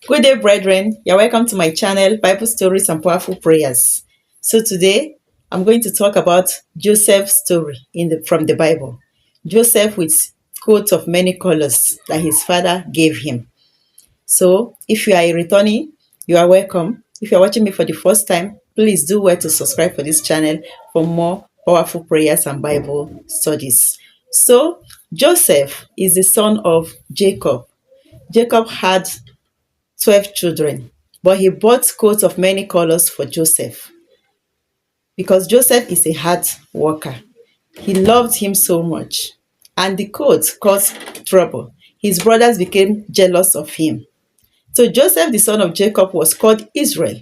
Good day, brethren. You're welcome to my channel, Bible Stories and Powerful Prayers. So today, I'm going to talk about Joseph's story from the Bible. Joseph with coat of many colors that his father gave him. So if you are a returning, you are welcome. If you are watching me for the first time, please do well to subscribe for this channel for more powerful prayers and Bible studies. So Joseph is the son of Jacob. Jacob had 12 children, but he bought coats of many colors for Joseph because Joseph is a hard worker. He loved him so much, and the coat caused trouble. His brothers became jealous of him. So Joseph, the son of Jacob, was called Israel,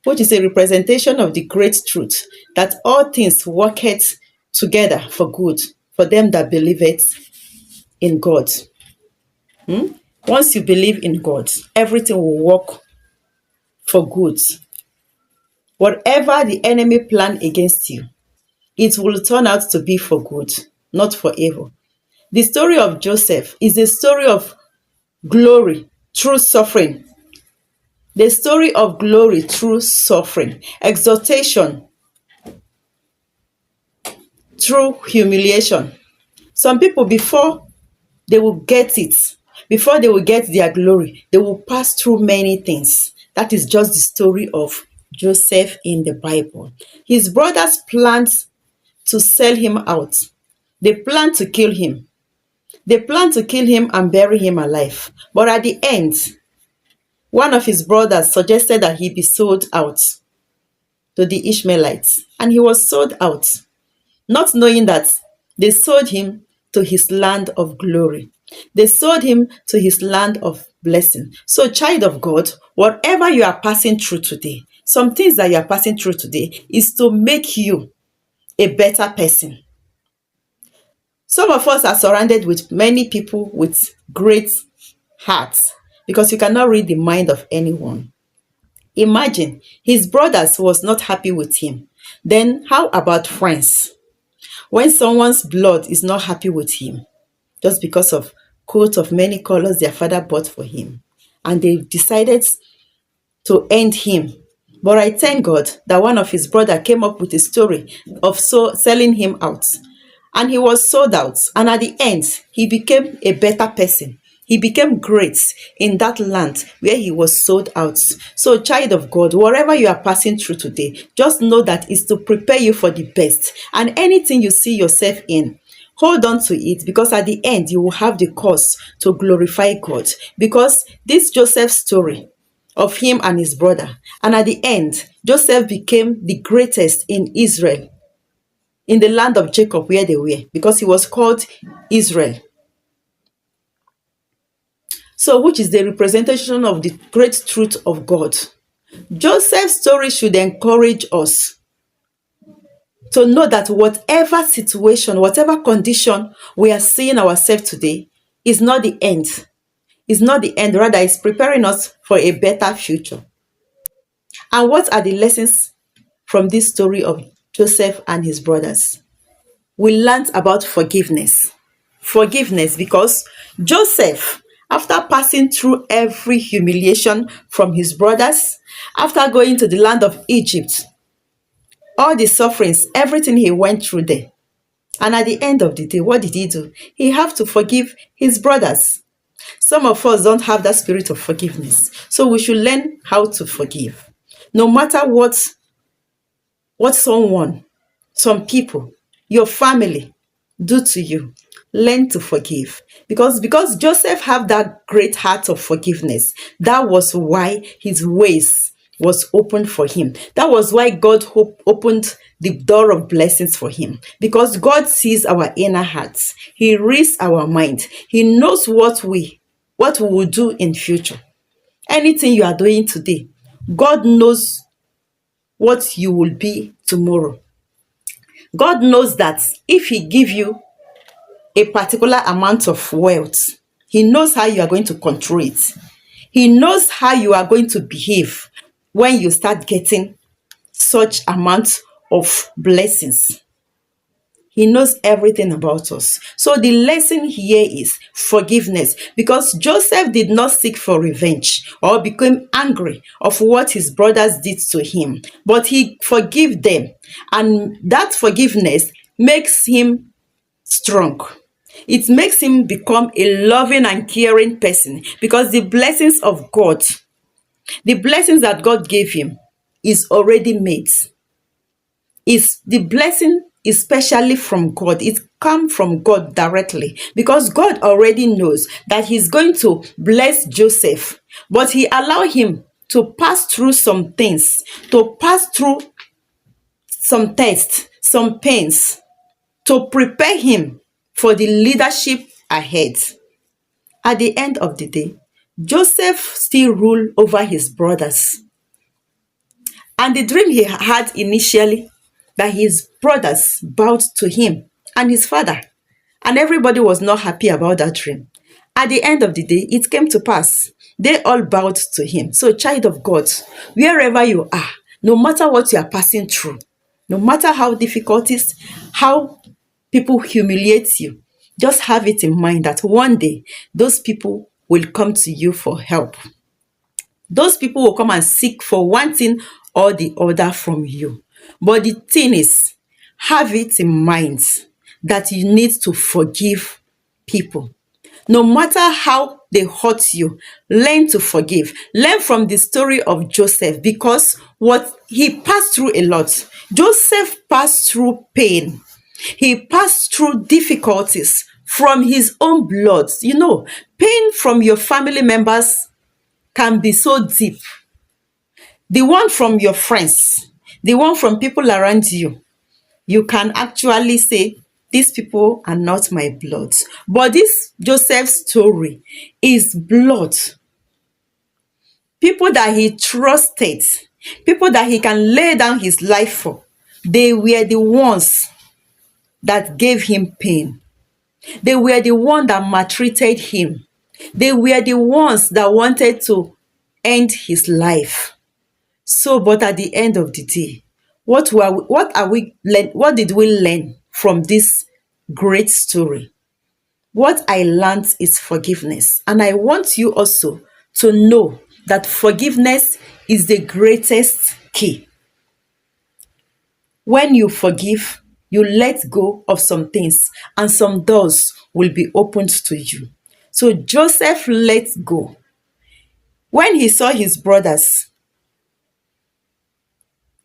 which is a representation of the great truth that all things worketh together for good for them that believeth in God. Once you believe in God, everything will work for good. Whatever the enemy plan against you, it will turn out to be for good, not for evil. The story of Joseph is a story of glory through suffering. The story of glory through suffering, exaltation through humiliation. Some people, before they will get it, before they will get their glory, they will pass through many things. That is just the story of Joseph in the Bible. His brothers planned to sell him out. They planned to kill him. They planned to kill him and bury him alive. But at the end, one of his brothers suggested that he be sold out to the Ishmaelites. And he was sold out, not knowing that they sold him to his land of glory. They sold him to his land of blessing. So, child of God, whatever you are passing through today, some things that you are passing through today is to make you a better person. Some of us are surrounded with many people with great hearts because you cannot read the mind of anyone. Imagine his brothers was not happy with him. Then how about friends? When someone's blood is not happy with him, just because of coat of many colors their father bought for him, and they decided to end him. But I thank God that one of his brother came up with a story of selling him out. And he was sold out. And at the end, he became a better person. He became great in that land where he was sold out. So, child of God, whatever you are passing through today, just know that it's to prepare you for the best. And anything you see yourself in, hold on to it, because at the end, you will have the cause to glorify God. Because this Joseph story of him and his brother, and at the end, Joseph became the greatest in Israel, in the land of Jacob where they were, because he was called Israel. So, which is the representation of the great truth of God. Joseph's story should encourage us to know that whatever situation, whatever condition we are seeing ourselves today is not the end. It's not the end, rather it's preparing us for a better future. And what are the lessons from this story of Joseph and his brothers? We learned about forgiveness. Forgiveness, because Joseph, after passing through every humiliation from his brothers, after going to the land of Egypt, all the sufferings, everything he went through there, and at the end of the day, what did he do? He had to forgive his brothers. Some of us don't have that spirit of forgiveness. So we should learn how to forgive. No matter what someone, some people, your family do to you, learn to forgive. Because Joseph had that great heart of forgiveness, that was why his ways was opened for him. That was why God opened the door of blessings for him. Because God sees our inner hearts. He reads our mind. He knows what we will do in future. Anything you are doing today, God knows what you will be tomorrow. God knows that if he give you a particular amount of wealth, he knows how you are going to control it. He knows how you are going to behave when you start getting such amount of blessings. He knows everything about us. So the lesson here is forgiveness, because Joseph did not seek for revenge or became angry of what his brothers did to him, but he forgave them. And that forgiveness makes him strong. It makes him become a loving and caring person, because the blessings of God, the blessings that God gave him, is already made. Is the blessing especially from God. It come from God directly, because God already knows that he's going to bless Joseph, but he allowed him to pass through some things, to pass through some tests, some pains, to prepare him for the leadership ahead. At the end of the day, Joseph still ruled over his brothers. And the dream he had initially, that his brothers bowed to him and his father, and everybody was not happy about that dream. At the end of the day, it came to pass. They all bowed to him. So, child of God, wherever you are, no matter what you are passing through, no matter how difficult it is, how people humiliate you, just have it in mind that one day those people will come to you for help. Those people will come and seek for one thing or the other from you. But the thing is, have it in mind that you need to forgive people. No matter how they hurt you, learn to forgive. Learn from the story of Joseph, because what he passed through a lot. Joseph passed through pain. He passed through difficulties from his own blood. You know, pain from your family members can be so deep. The one from your friends, the one from people around you, you can actually say, these people are not my blood. But this Joseph story is blood. People that he trusted, people that he can lay down his life for, they were the ones that gave him pain. They were the ones that maltreated him. They were the ones that wanted to end his life. So, but at the end of the day, what did we learn from this great story? What I learned is forgiveness. And I want you also to know that forgiveness is the greatest key. When you forgive, you let go of some things, and some doors will be opened to you. So Joseph let go. When he saw his brothers,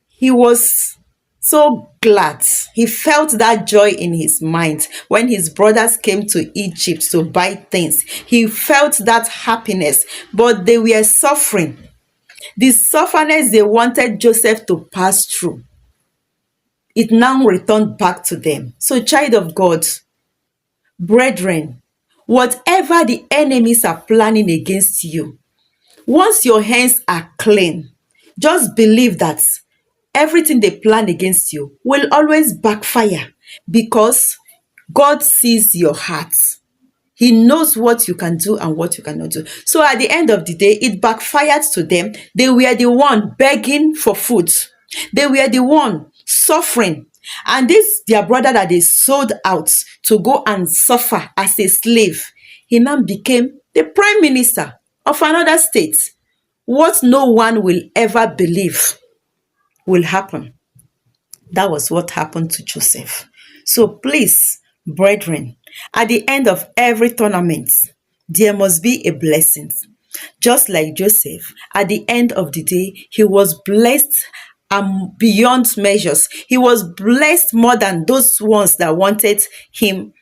he was so glad. He felt that joy in his mind when his brothers came to Egypt to buy things. He felt that happiness, but they were suffering. The suffering they wanted Joseph to pass through, it now returned back to them. So, child of God, brethren, whatever the enemies are planning against you, once your hands are clean, just believe that everything they plan against you will always backfire, because God sees your heart. He knows what you can do and what you cannot do. So at the end of the day, it backfired to them. They were the one begging for food. They were the one suffering. And this, their brother that they sold out to go and suffer as a slave, he now became the prime minister of another state. What no one will ever believe will happen. That was what happened to Joseph. So please, brethren, at the end of every tournament, there must be a blessing. Just like Joseph, at the end of the day, he was blessed beyond measures. He was blessed more than those ones that wanted him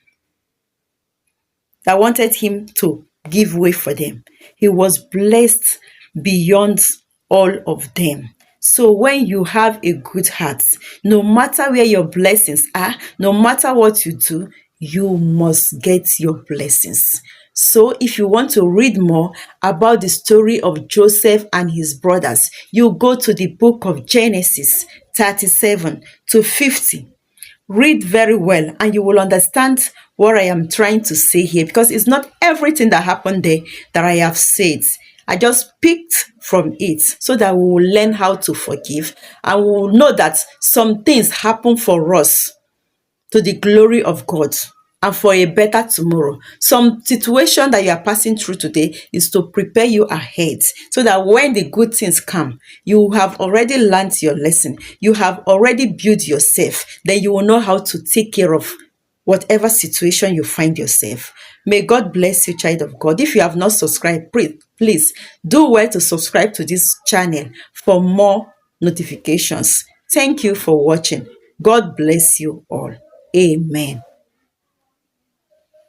to give way for them. He was blessed beyond all of them. So when you have a good heart, no matter where your blessings are, no matter what you do, you must get your blessings. So if you want to read more about the story of Joseph and his brothers, you go to the book of Genesis 37 to 50. Read very well and you will understand what I am trying to say here, because it's not everything that happened there that I have said. I just picked from it so that we will learn how to forgive, and we will know that some things happen for us to the glory of God and for a better tomorrow. Some situation that you are passing through today is to prepare you ahead so that when the good things come, you have already learned your lesson. You have already built yourself. Then you will know how to take care of whatever situation you find yourself. May God bless you, child of God. If you have not subscribed, please do well to subscribe to this channel for more notifications. Thank you for watching. God bless you all. Amen.